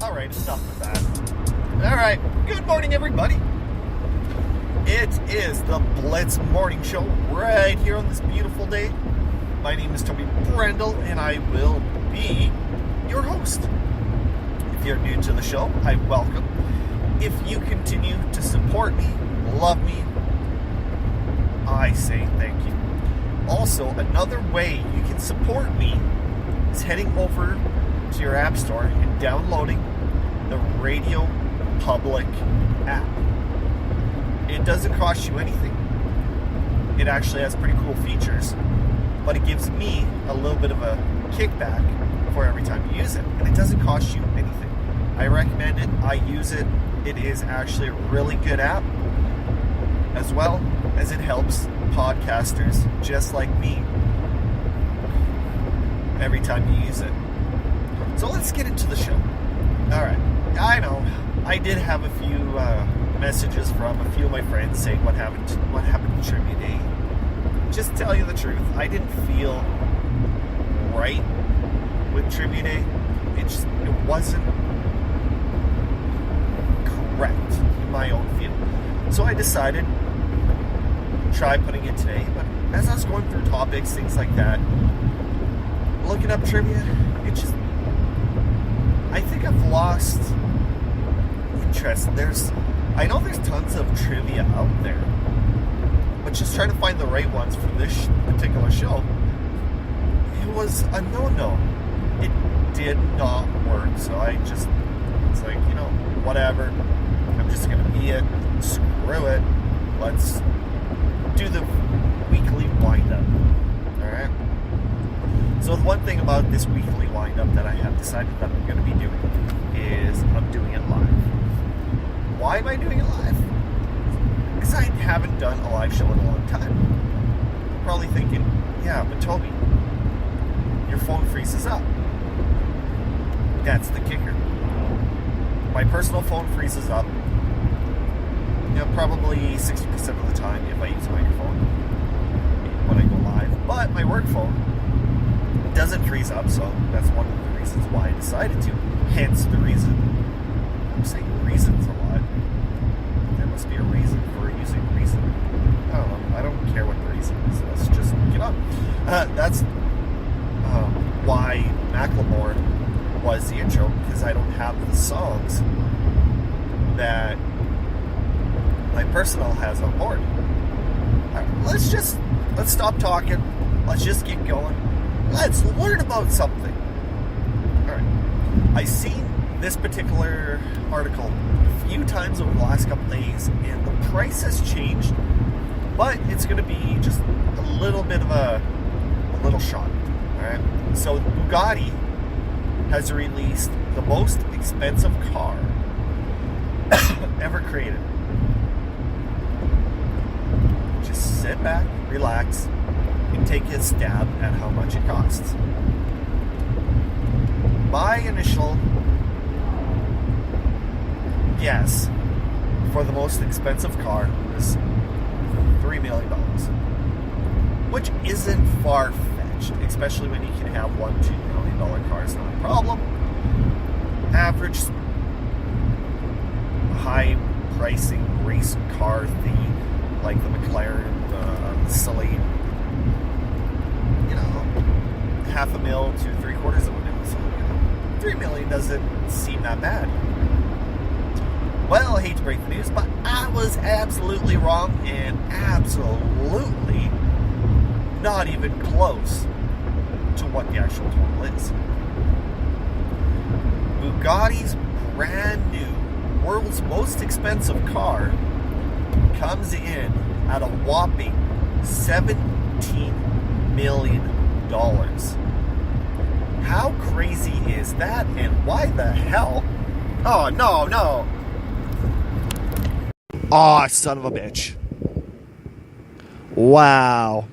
Alright, enough of that. Alright, good morning, everybody. It is the Blitz Morning Show right here on this beautiful day. My name is Toby Brendel, and I will be your host. If you're new to the show, I welcome. If you continue to support me, love me, I say thank you. Also, another way you can support me is heading over to your app store and downloading the Radio Public app. It doesn't cost you anything. It actually has pretty cool features, but it gives me a little bit of a kickback for every time you use it, and it doesn't cost you anything. I recommend it. I use it. It is actually a really good app, as well as it helps podcasters just like me every time you use it. So let's get into the show. Alright, I know I did have a few messages from a few of my friends saying what happened to Trivia Day. Just to tell you the truth, I didn't feel right with Trivia Day. It wasn't correct in my own view. So I decided to try putting it today. But as I was going through topics, things like that, looking up trivia, I think I've lost interest. I know there's tons of trivia out there, but just trying to find the right ones for this particular show, it was a no-no. It did not work, so it's like, whatever. I'm just gonna be it. Screw it. Let's do the weekly wind-up. Alright? So the one thing about this weekly wind-up that I have decided that I'm going to be doing is I'm doing it live. Why am I doing it live? Because I haven't done a live show in a long time. You're probably thinking, yeah, but Toby, your phone freezes up. That's the kicker. My personal phone freezes up, probably 60% of the time if I use a microphone when I go live. But my work phone doesn't freeze up, so that's one of the reasons why I decided to. Hence the reason. I'm saying reasons a lot. There must be a reason for using reason. I don't know. I don't care what the reason is. Let's just get on. That's why Macklemore was the intro, because I don't have the songs that my personal has on board. Right, let's stop talking. Let's just get going. Let's learn about something. Alright. I've seen this particular article a few times over the last couple days, and the price has changed, but it's going to be just a little bit of a little shot. Alright. So Bugatti has released the most expensive car ever created. Just sit back, relax, and take a stab at how much it costs. My initial guess for the most expensive car is $3 million, which isn't far-fetched, especially when you can have $1-2 million cars, not a problem. Average high pricing race car theme, like the McLaren, the Celine, $500,000 to $750,000 of a million. So, $3 million doesn't seem that bad. Well, I hate to break the news, but I was absolutely wrong, and absolutely not even close to what the actual total is. Bugatti's brand new, world's most expensive car comes in at a whopping $17 million. How crazy is that, and why the hell? Oh, no. Oh, son of a bitch. Wow.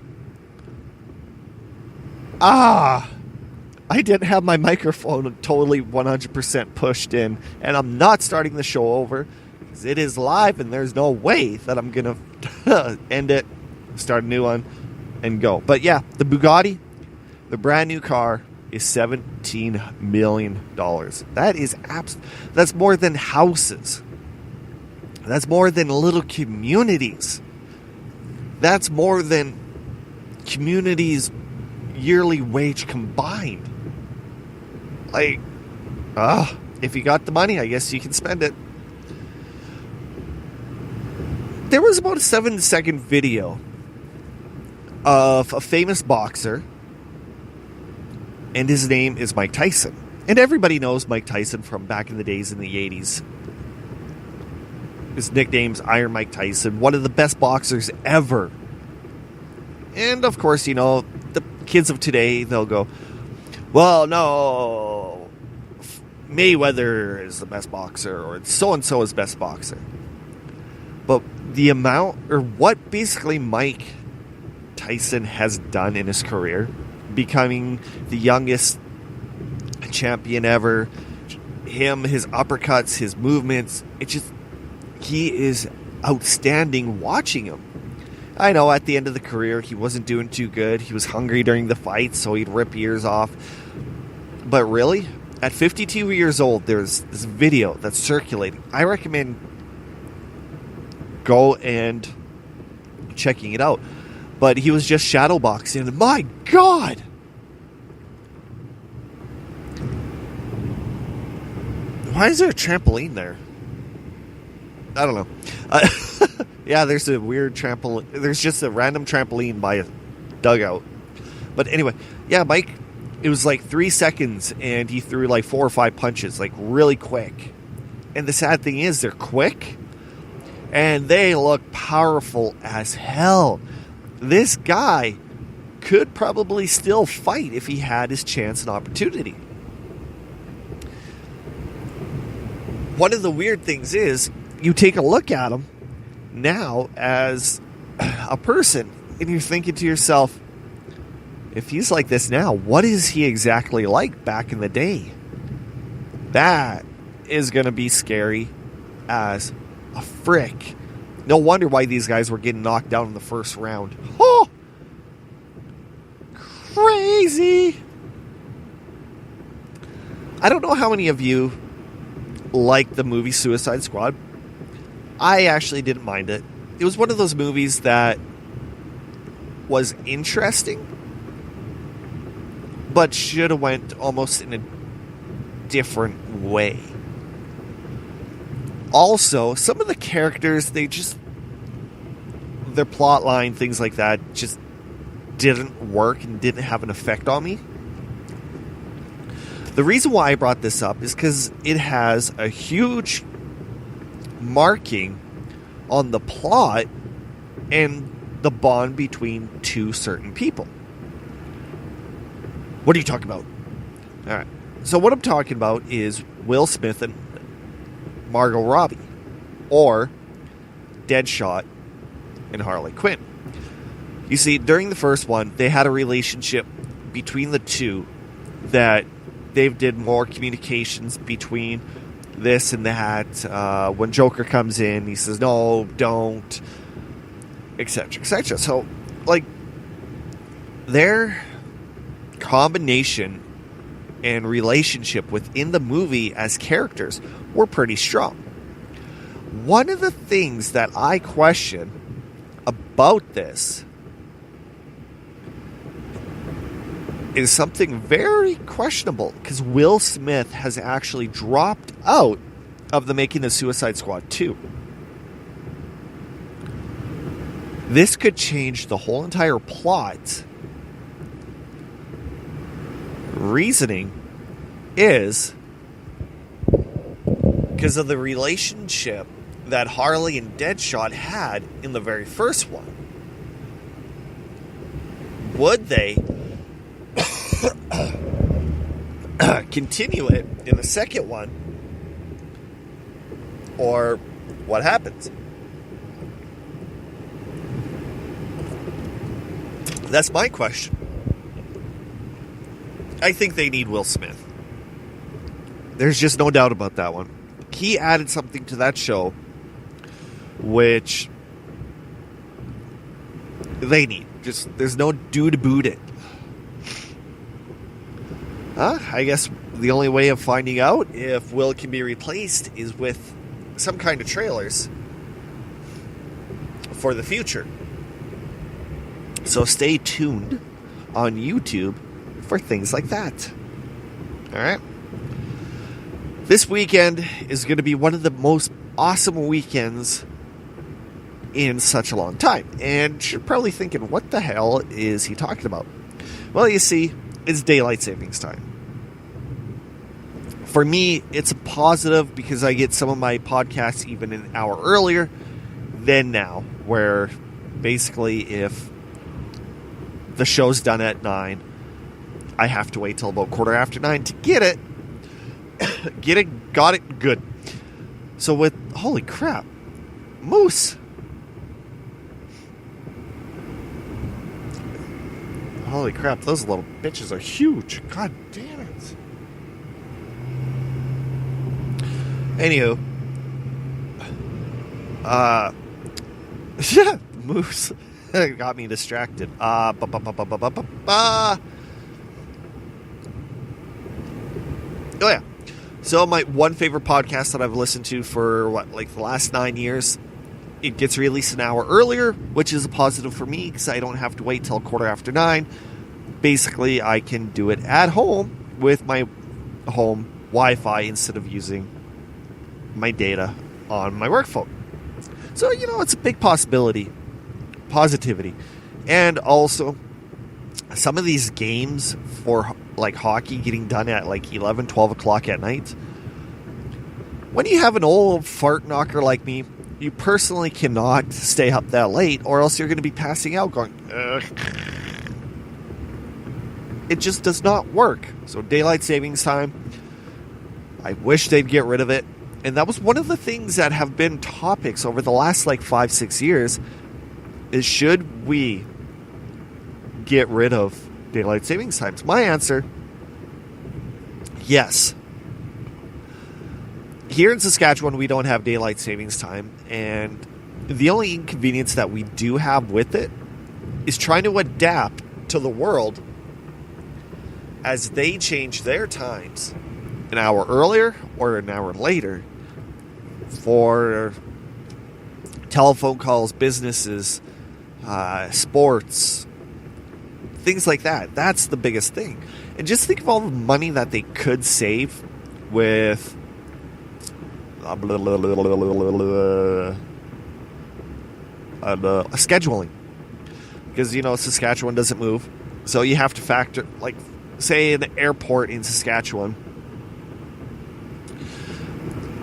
I didn't have my microphone totally 100% pushed in, and I'm not starting the show over because it is live, and there's no way that I'm going to end it, start a new one, and go. But yeah, the Bugatti, the brand new car, is $17 million. That's more than houses. That's more than little communities. That's more than communities' yearly wage combined. Like, if you got the money, I guess you can spend it. There was about a 7-second video of a famous boxer, and his name is Mike Tyson. And everybody knows Mike Tyson from back in the days in the 80s. His nickname's Iron Mike Tyson, one of the best boxers ever. And of course, you know, the kids of today, they'll go, well, no, Mayweather is the best boxer, or so-and-so is best boxer. But the amount, or what basically Mike Tyson has done in his career, becoming the youngest champion ever, his uppercuts, his movements, he is outstanding watching him. I know at the end of the career, he wasn't doing too good. He was hungry during the fight, so he'd rip ears off. But really, at 52 years old, there's this video that's circulating. I recommend go and checking it out. But he was just shadowboxing, and my God! Why is there a trampoline there? I don't know. Yeah, there's a weird trampoline. There's just a random trampoline by a dugout. But anyway, yeah, Mike, it was like 3 seconds, and he threw like 4 or 5 punches, like really quick. And the sad thing is, they're quick, and they look powerful as hell. This guy could probably still fight if he had his chance and opportunity. One of the weird things is, you take a look at him now as a person, and you're thinking to yourself, if he's like this now, what is he exactly like back in the day? That is going to be scary as a frick. No wonder why these guys were getting knocked down in the first round. Oh! Crazy! I don't know how many of you like the movie Suicide Squad. I actually didn't mind it. It was one of those movies that was interesting, but should have went almost in a different way. Also, some of the characters, their plot line, things like that, just didn't work and didn't have an effect on me. The reason why I brought this up is because it has a huge marking on the plot and the bond between two certain people. What are you talking about? All right. So what I'm talking about is Will Smith and Margot Robbie, or Deadshot and Harley Quinn. You see, during the first one, they had a relationship between the two that they did more communications between this and that. When Joker comes in, he says, no, don't, etc., etc. So, like, their combination and relationship within the movie as characters were pretty strong. One of the things that I question about this is something very questionable, because Will Smith has actually dropped out of the making of Suicide Squad 2. This could change the whole entire plot. Reasoning is because of the relationship that Harley and Deadshot had in the very first one. Would they continue it in the second one? Or what happens? That's my question. I think they need Will Smith. There's just no doubt about that one. He added something to that show which they need. Just, there's no dude to boot it. I guess the only way of finding out if Will can be replaced is with some kind of trailers for the future. So stay tuned on YouTube for things like that. All right. This weekend is going to be one of the most awesome weekends in such a long time. And you're probably thinking, what the hell is he talking about? Well, you see, it's daylight savings time. For me, it's a positive because I get some of my podcasts even an hour earlier than now, where basically if the show's done at 9, I have to wait till about 9:15 to get it. Got it, good. So with, holy crap, moose. Holy crap, those little bitches are huge. God damn it. Anywho. Moose. Got me distracted. Oh yeah. So my one favorite podcast that I've listened to for the last 9 years, it gets released an hour earlier, which is a positive for me because I don't have to wait till 9:15. Basically, I can do it at home with my home Wi-Fi instead of using my data on my work phone. So, it's a big positivity. And also, some of these games for hockey getting done at 11, 12 o'clock at night. When you have an old fart knocker like me, you personally cannot stay up that late or else you're going to be passing out going, ugh. It just does not work. So daylight savings time, I wish they'd get rid of it. And that was one of the things that have been topics over the last 5-6 years is should we get rid of daylight savings times? My answer, yes. Here in Saskatchewan, we don't have daylight savings time, and the only inconvenience that we do have with it is trying to adapt to the world as they change their times an hour earlier or an hour later for telephone calls, businesses, sports, things like that. That's the biggest thing. And just think of all the money that they could save with scheduling. Because, Saskatchewan doesn't move. So you have to factor, say an airport in Saskatchewan,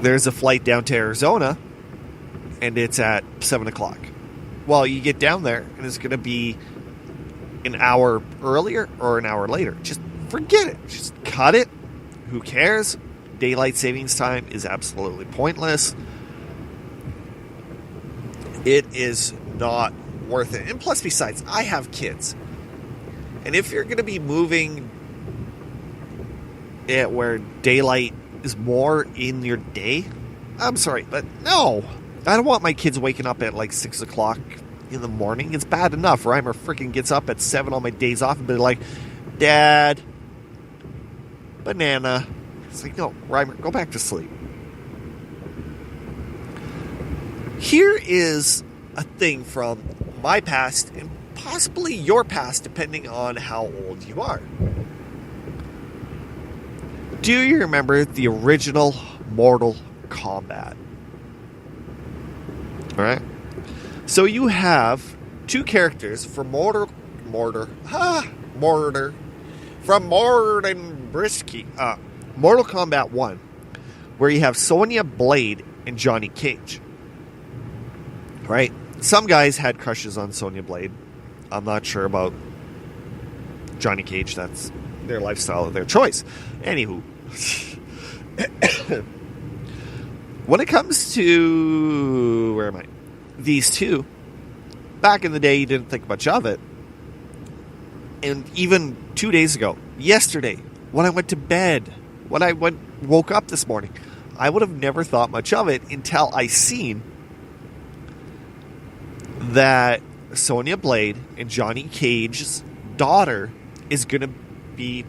there's a flight down to Arizona, and it's at 7 o'clock. Well, you get down there, and it's going to be an hour earlier or an hour later. Just forget it. Just cut it. Who cares? Daylight savings time is absolutely pointless. It is not worth it. And plus, besides, I have kids. And if you're going to be moving it where daylight is more in your day, I'm sorry, but no. I don't want my kids waking up at 6 o'clock in the morning. It's bad enough. Reimer freaking gets up at 7 on my days off and be like, Dad, banana. It's like, no, Reimer, go back to sleep. Here is a thing from my past and possibly your past, depending on how old you are. Do you remember the original Mortal Kombat? All right. So you have two characters from Mortal Kombat 1, where you have Sonya Blade and Johnny Cage. Right? Some guys had crushes on Sonya Blade. I'm not sure about Johnny Cage. That's their lifestyle, their choice. Anywho. When it comes to... where am I? These two, back in the day, you didn't think much of it. And even 2 days ago, yesterday, when I went to bed, when I woke up this morning, I would have never thought much of it until I seen that Sonya Blade and Johnny Cage's daughter is going to be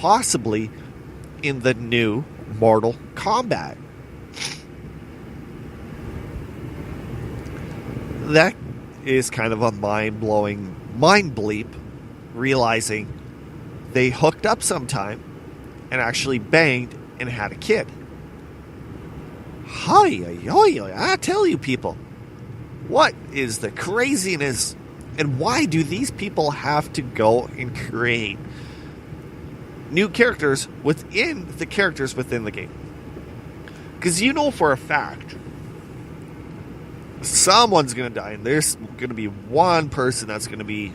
possibly in the new Mortal Kombat. That is kind of a mind-blowing mind bleep, realizing they hooked up sometime and actually banged and had a kid. I tell you, people, what is the craziness, and why do these people have to go and create new characters within the characters within the game? Because you know for a fact someone's going to die, and there's going to be one person that's going to be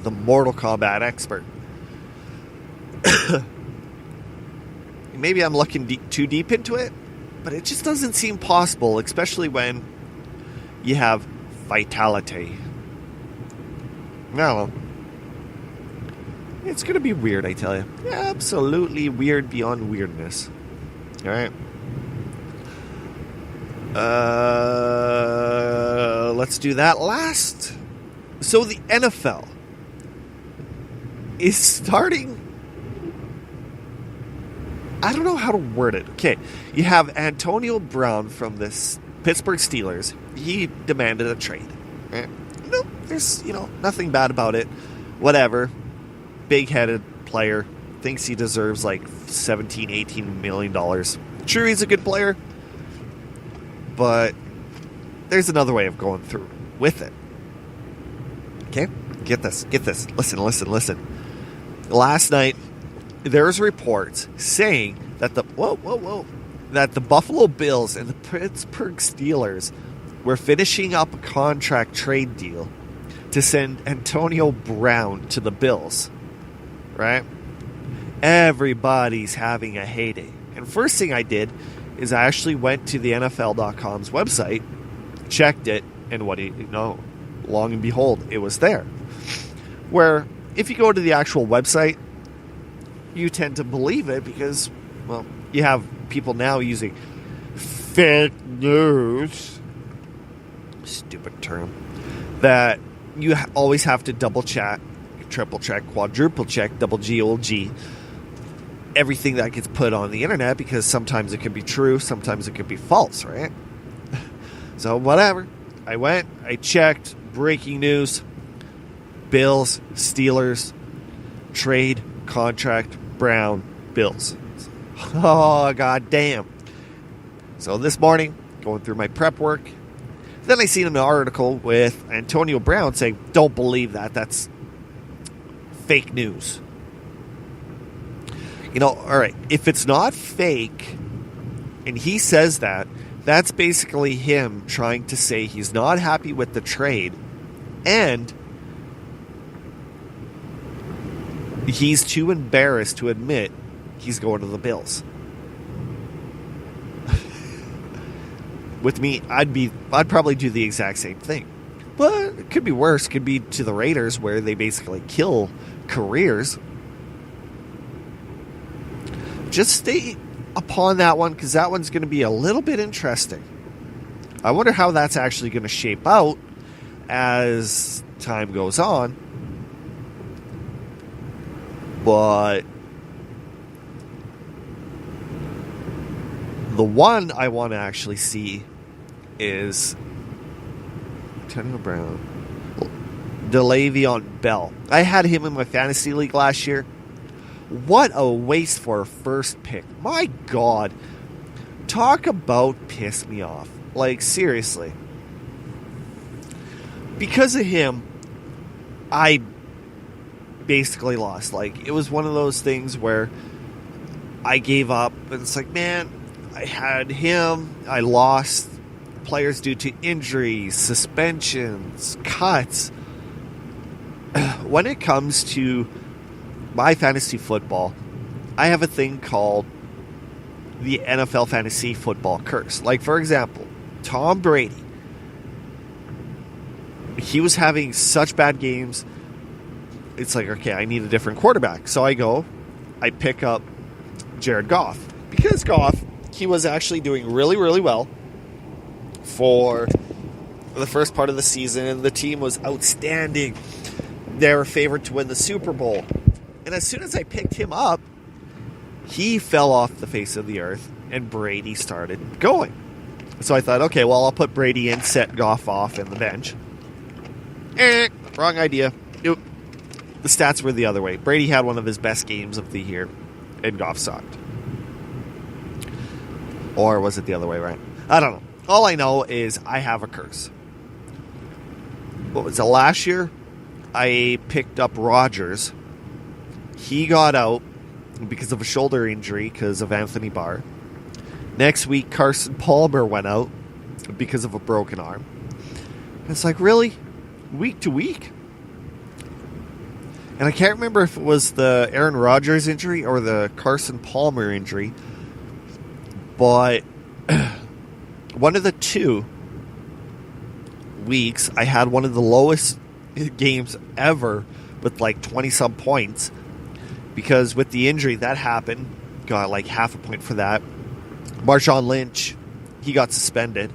the Mortal Kombat expert. Maybe I'm looking too deep into it, but it just doesn't seem possible, especially when you have Vitality. I don't know. It's going to be weird, I tell you. Absolutely weird beyond weirdness. Alright. Let's do that last. So the NFL is starting... I don't know how to word it. Okay, you have Antonio Brown from the Pittsburgh Steelers. He demanded a trade. Right? No, there's, nothing bad about it. Whatever. Big-headed player. Thinks he deserves like $17, $18 million. Sure, he's a good player. But there's another way of going through with it. Okay? Get this. Listen. Last night, there's reports saying that that the Buffalo Bills and the Pittsburgh Steelers were finishing up a contract trade deal to send Antonio Brown to the Bills. Right? Everybody's having a heyday. And first thing I did is I actually went to the NFL.com's website, checked it, and what do you know? Long and behold, it was there. Where, if you go to the actual website, you tend to believe it because, well, you have people now using fake news, stupid term, that you always have to double check, triple check, quadruple check, double G, old G, everything that gets put on the internet, because sometimes it could be true, sometimes it could be false, right? So whatever. I went, I checked, breaking news, Bills, Steelers, trade, contract, Brown, Bills. Oh, god damn. So this morning, going through my prep work, then I seen an article with Antonio Brown saying, don't believe that, that's fake news. Alright, if it's not fake, and he says that, that's basically him trying to say he's not happy with the trade, and he's too embarrassed to admit he's going to the Bills. With me, I'd probably do the exact same thing. But it could be worse. It could be to the Raiders, where they basically kill careers. Just stay upon that one, because that one's going to be a little bit interesting. I wonder how that's actually going to shape out as time goes on. But the one I want to actually see is Antonio Brown, DeLavion Bell. I had him in my fantasy league last year. What a waste for a first pick. My God. Talk about piss me off. Like, seriously. Because of him, I basically lost. Like, it was one of those things where I gave up. And it's like, man, I had him. I lost players due to injuries, suspensions, cuts. When it comes to my fantasy football, I have a thing called the NFL fantasy football curse. Like, for example, Tom Brady. He was having such bad games. It's like, okay, I need a different quarterback. So I pick up Jared Goff. Because Goff, he was actually doing really, really well for the first part of the season, and the team was outstanding. They were favored to win the Super Bowl. And as soon as I picked him up, he fell off the face of the earth, and Brady started going. So I thought, okay, well, I'll put Brady in, set Goff off in the bench. Wrong idea. Nope. The stats were the other way. Brady had one of his best games of the year, and Goff sucked. Or was it the other way around? I don't know. All I know is I have a curse. What was it, last year? I picked up Rodgers. He got out because of a shoulder injury because of Anthony Barr. Next week, Carson Palmer went out because of a broken arm. And it's like, really? Week to week? And I can't remember if it was the Aaron Rodgers injury or the Carson Palmer injury. But one of the 2 weeks, I had one of the lowest games ever with like 20-some points. Because with the injury, that happened. Got like half a point for that. Marshawn Lynch, he got suspended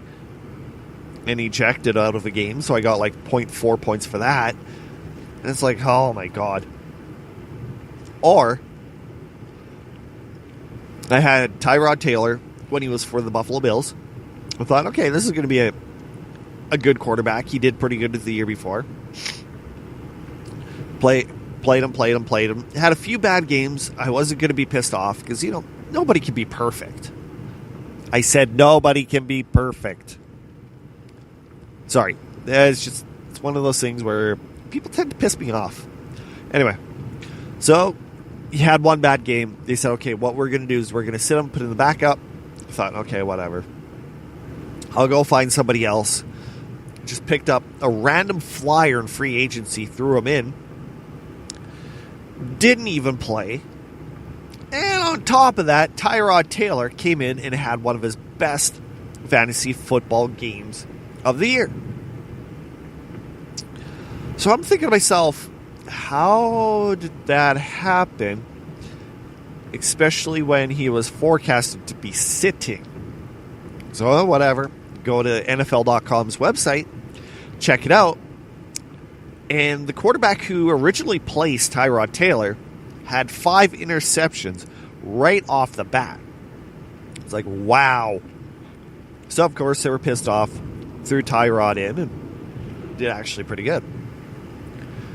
and ejected out of the game. So I got like 0.4 points for that. And it's like, oh my God. Or I had Tyrod Taylor when he was for the Buffalo Bills. I thought, okay, this is going to be a good quarterback. He did pretty good the year before. Played him. Had a few bad games. I wasn't going to be pissed off because, nobody can be perfect. I said nobody can be perfect. Sorry. It's one of those things where people tend to piss me off. Anyway, so he had one bad game. They said, okay, what we're going to do is we're going to sit him, put him in the backup. I thought, okay, whatever. I'll go find somebody else. Just picked up a random flyer in free agency, threw him in. Didn't even play. And on top of that, Tyrod Taylor came in and had one of his best fantasy football games of the year. So I'm thinking to myself, how did that happen? Especially when he was forecasted to be sitting. So whatever. Go to NFL.com's website. Check it out. And the quarterback who originally placed Tyrod Taylor had 5 interceptions right off the bat. It's like, wow. So, of course, they were pissed off, threw Tyrod in, and did actually pretty good.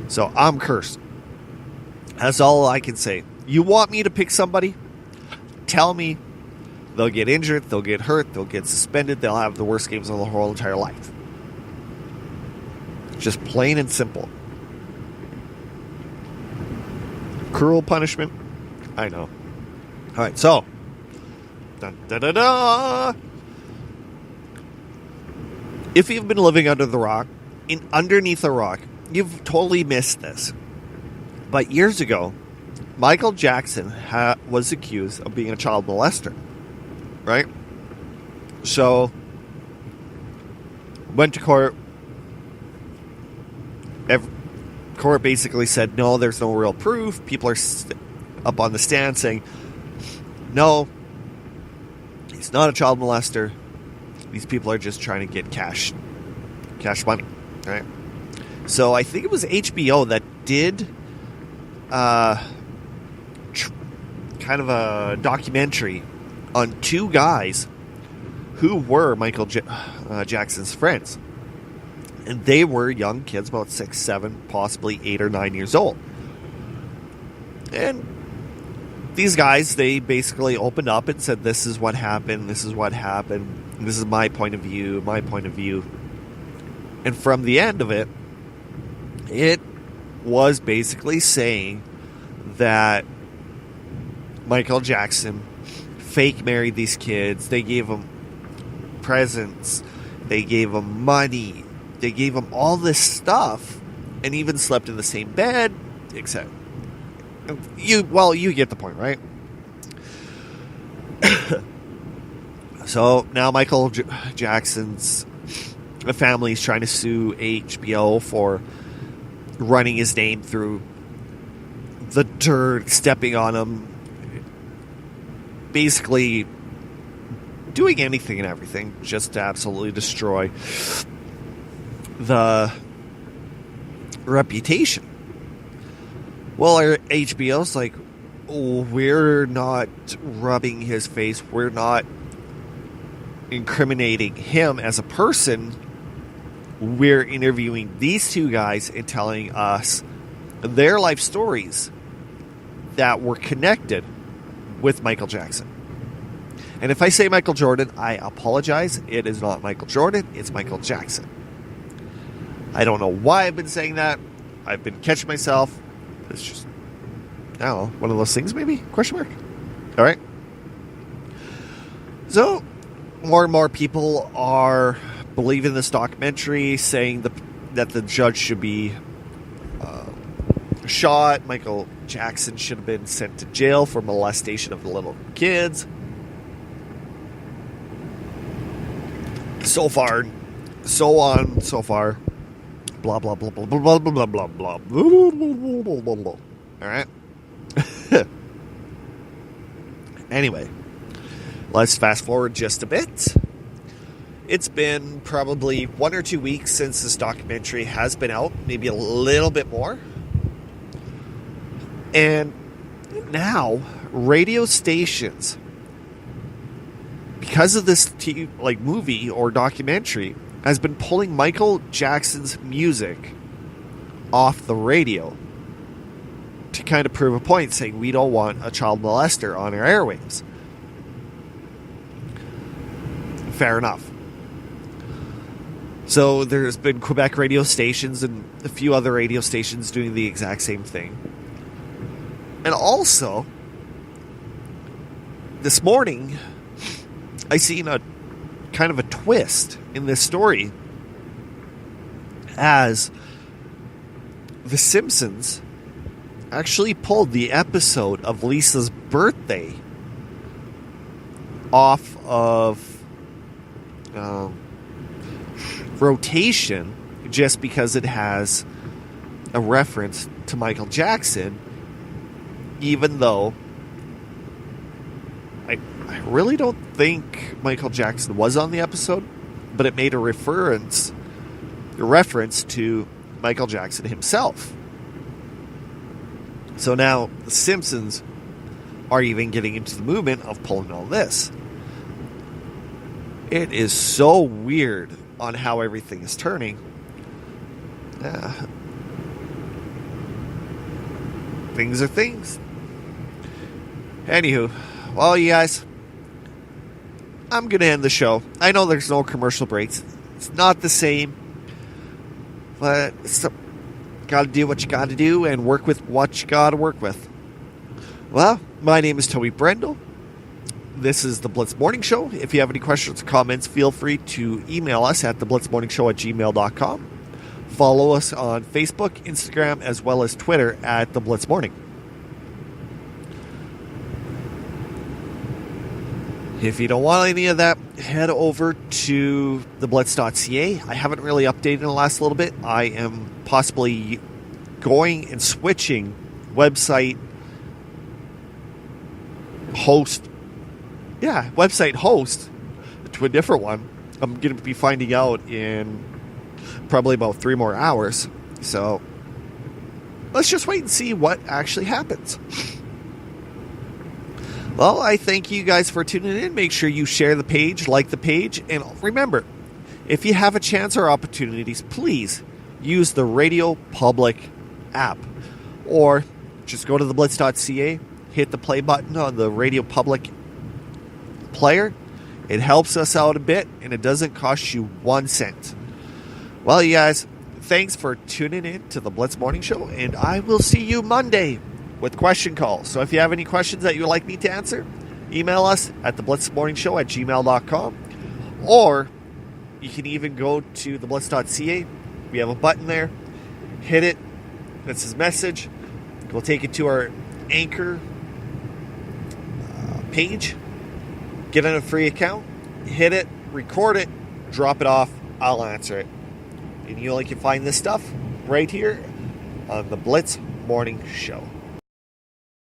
So, I'm cursed. That's all I can say. You want me to pick somebody? Tell me. They'll get injured, they'll get hurt, they'll get suspended, they'll have the worst games of their whole entire life. Just plain and simple. Cruel punishment? I know. Alright, so. Dun, da, da, da. If you've been living under the rock, underneath a rock, you've totally missed this. But years ago, Michael Jackson was accused of being a child molester. Right? So, went to court. Court basically said, no, there's no real proof. People are up on the stand saying, no, he's not a child molester. These people are just trying to get cash money, right? So I think it was HBO that did kind of a documentary on 2 guys who were Michael Jackson's friends. And they were young kids, about 6, 7, possibly 8 or 9 years old. And these guys, they basically opened up and said, this is what happened, this is what happened, this is my point of view. And from the end of it, it was basically saying that Michael Jackson fake married these kids. They gave them presents. They gave them money. They gave them all this stuff, and even slept in the same bed, except you get the point, right? So now Michael Jackson's family is trying to sue HBO for running his name through the dirt, stepping on him, basically doing anything and everything just to absolutely destroy the reputation. Well, our HBO's like, we're not rubbing his face. We're not incriminating him as a person. We're interviewing these two guys and telling us their life stories that were connected with Michael Jackson. And if I say Michael Jordan, I apologize. It is not Michael Jordan. It's Michael Jackson. I don't know why I've been saying that. I've been catching myself. It's just, I don't know, one of those things maybe? Question mark. All right. So, more and more people are believing this documentary, saying that the judge should be shot. Michael Jackson should have been sent to jail for molestation of the little kids. So far, so on, so far. Blah, blah, blah, blah, blah, blah, blah, blah, blah, blah. All right? Anyway, let's fast forward just a bit. It's been probably 1 or 2 weeks since this documentary has been out, maybe a little bit more. And now, radio stations, because of this movie or documentary, has been pulling Michael Jackson's music off the radio to kind of prove a point, saying we don't want a child molester on our airwaves. Fair enough. So there's been Quebec radio stations and a few other radio stations doing the exact same thing. And also, this morning, I seen a kind of a twist in this story, as The Simpsons actually pulled the episode of Lisa's birthday off of rotation just because it has a reference to Michael Jackson, even though I really don't think Michael Jackson was on the episode, but it made a reference to Michael Jackson himself. So now the Simpsons are even getting into the movement of pulling all this. It is so weird on how everything is turning. Things are things. Anywho, well, you guys, I'm going to end the show. I know there's no commercial breaks. It's not the same. But got to do what you got to do and work with what you got to work with. Well, my name is Toby Brendel. This is the Blitz Morning Show. If you have any questions or comments, feel free to email us at theblitzmorningshow@gmail.com. Follow us on Facebook, Instagram, as well as Twitter at The Blitz Morning. If you don't want any of that, head over to theblitz.ca. I haven't really updated in the last little bit. I am possibly going and switching website host to a different one. I'm going to be finding out in probably about 3 more hours. So let's just wait and see what actually happens. Well, I thank you guys for tuning in. Make sure you share the page, like the page, and remember, if you have a chance or opportunities, please use the Radio Public app, or just go to theblitz.ca, hit the play button on the Radio Public player. It helps us out a bit, and it doesn't cost you 1 cent. Well, you guys, thanks for tuning in to the Blitz Morning Show, and I will see you Monday with question calls. So if you have any questions that you would like me to answer, email us at theblitzmorningshow@gmail.com, or you can even go to theblitz.ca. We have a button there. Hit it. That says message. We'll take it to our Anchor page. Get on a free account. Hit it. Record it. Drop it off. I'll answer it. And you only can find this stuff right here on the Blitz Morning Show.